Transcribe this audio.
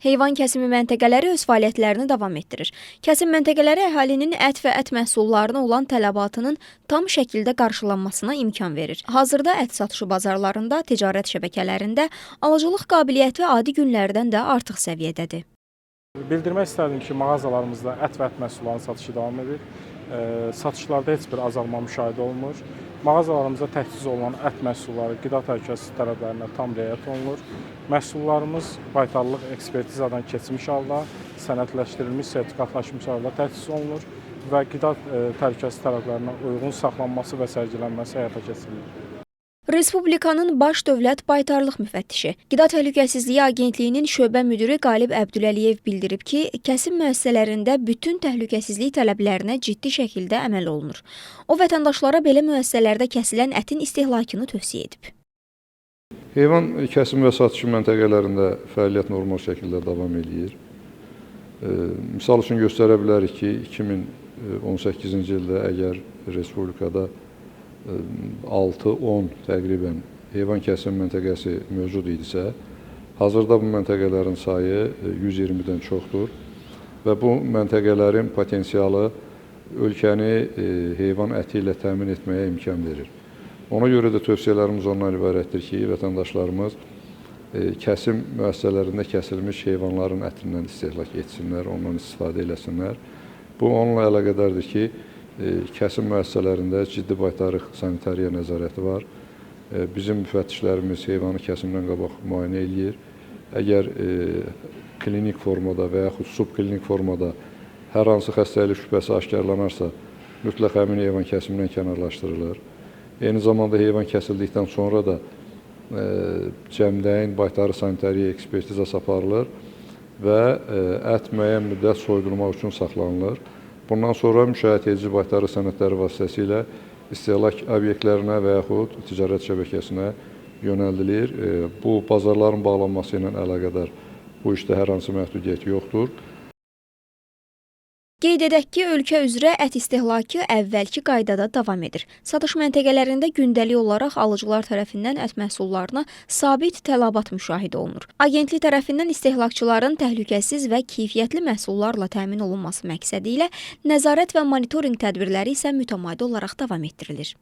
Heyvan kəsimi məntəqələri öz fəaliyyətlərini davam etdirir. Kəsim məntəqələri əhalinin ət və ət məhsullarına olan tələbatının tam şəkildə qarşılanmasına imkan verir. Hazırda ət satışı bazarlarında, ticarət şəbəkələrində alıcılıq qabiliyyəti adi günlərdən də artıq səviyyədədir. Bildirmək istərdim ki, mağazalarımızda ət və ət məhsullarının satışı davam edir. Satışlarda heç bir azalma müşahidə olunur. Mağazalarımızda təchiz olunan ət məhsulları qida təhlükəsizliyi tələblərinə tam riayət olunur. Məhsullarımız baytarlıq ekspertizadan keçmiş halda, sənədləşdirilmiş, sertifikatlaşmış halda təchiz olunur və qida təhlükəsizliyi tələblərinə uyğun saxlanması və sərgilənməsi həyata keçirilir. Respublikanın baş dövlət baytarlıq müfəttişi, Qida Təhlükəsizliyi Agentliyinin şöbə müdiri Qalib Əbdüləliyev bildirib ki, kəsim müəssisələrində bütün təhlükəsizlik tələblərinə ciddi şəkildə əməl olunur. O, vətəndaşlara belə müəssisələrdə kəsilən ətin istehlakını tövsiyə edib. Heyvan kəsim və satışı məntəqələrində fəaliyyət normal şəkildə davam edir. Misal üçün göstərə bilərik ki, 2018-ci ildə əgər Respublikada 6-10 təqribən heyvan kəsim məntəqəsi mövcud idisə, hazırda bu məntəqələrin sayı 120-dən çoxdur və bu məntəqələrin potensialı ölkəni heyvan əti ilə təmin etməyə imkan verir. Ona görə də tövsiyələrimiz ondan ibarətdir ki, vətəndaşlarımız kəsim müəssisələrində kəsilmiş heyvanların ətindən istehlak etsinlər, ondan istifadə eləsinlər. Bu, onunla əlaqədardır ki, kəsim müəssisələrində ciddi baytarlıq sanitariya nəzarəti var. Bizim müfəttişlərimiz heyvanı kəsimdən qabaq müayinə eləyir. Əgər klinik formada və yaxud subklinik formada hər hansı xəstəlik şübhəsi aşkarlanarsa, mütləq həmin heyvan kəsimindən kənarlaşdırılır. Eyni zamanda heyvan kəsildikdən sonra da cəmdəyin baytarlıq sanitariya ekspertizası aparılır və ət müəyyən müddət soyudulmaq üçün saxlanılır. Bundan sonra müşahidə edici baytarlıq sənədləri vasitəsilə istehlak obyektlərinə və yaxud ticarət şəbəkəsinə yönəldilir. Bu, bazarların bağlanması ilə əlaqədar bu işdə hər hansı məhdudiyyət yoxdur. Qeyd edək ki, ölkə üzrə ət istehlakı əvvəlki qaydada davam edir. Satış məntəqələrində gündəlik olaraq alıcılar tərəfindən ət məhsullarına sabit tələbat müşahidə olunur. Agentlik tərəfindən istehlakçıların təhlükəsiz və keyfiyyətli məhsullarla təmin olunması məqsədi ilə nəzarət və monitorinq tədbirləri isə mütəmadi olaraq davam etdirilir.